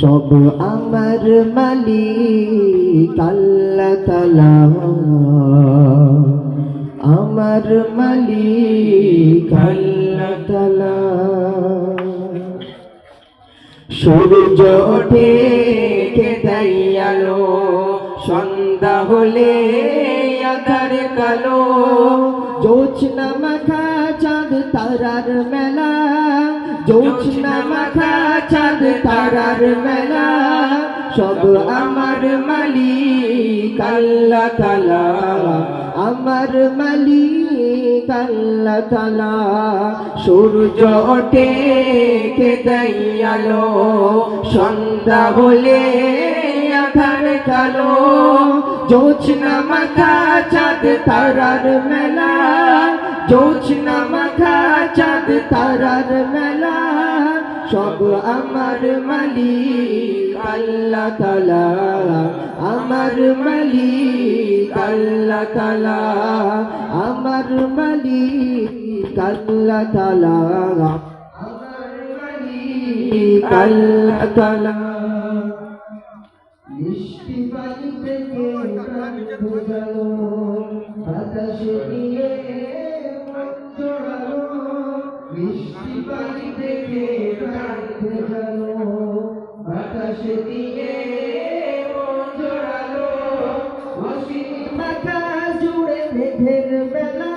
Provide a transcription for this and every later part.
সব আমার মালিক আল্লাহ তাআলা, আমার মালিক আল্লাহ তাআলা। সূর্য ওঠে কে দেয় আলো, সন্ধ্যা হলে আঁধার কালো। জোছনা মাখা চাঁদ তারার মেলা, জোছনা মাখা চাঁদ তারার মেলা। সব আমার মালিক আল্লাহ তাআলা, আমার মালিক আল্লাহ তাআলা। সূর্য ওঠে কে দেয় আলো, সন্ধ্যা হলে আঁধার কালো। জোছনা মাখা চাঁদ তারার মেলা, জোছনা মাখা চাঁদ তারার মেলা। সব আমার মালিক আল্লাহ তাআলা, আমার মালিক আল্লাহ তাআলা, আমার মালিক আল্লাহ তাআলা, আমার মালিক আল্লাহ তাআলা। মিষ্টি পানি থেকে প্রাণ ভেজালো, বাতাসে নিয়ে মন জোড়ালো। মিষ্টি পানি থেকে প্রাণ ভেজালো, বাতাসে নিয়ে মন জোড়ালো। অসীম আকাশ জুড়ে মেঘের মেলা,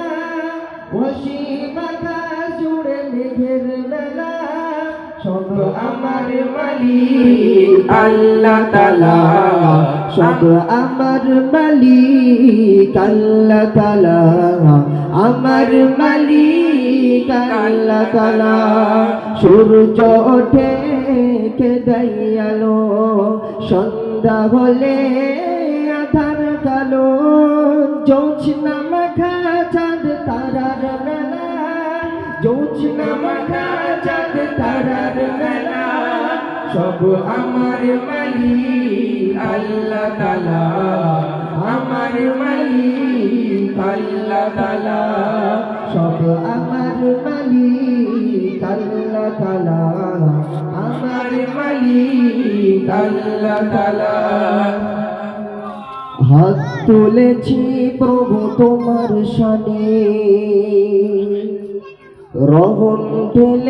অসীম আকাশ জুড়ে মেঘের মেলা। সব আমার মালিক আল্লাহ তাআলা, সব আমার মালিক আল্লাহ তাআলা, আমার মালিক আল্লাহ তাআলা। সূর্য ওঠে কে দেয় আলো, সন্ধ্যা হলে আঁধার কালো। জোছনা মাখা চাঁদ তারার মেলা, জোছনা মাখা চাঁদ তারার মেলা। সব আমার মালিক আল্লাহ তাআলা, আমার মালিক আল্লাহ তাআলা। সব আমার মালিক আল্লাহ তাআলা, আমার মালিক আল্লাহ তাআলা। হাত তুলেছি প্রভু তোমার শানে, রহম ঢেলে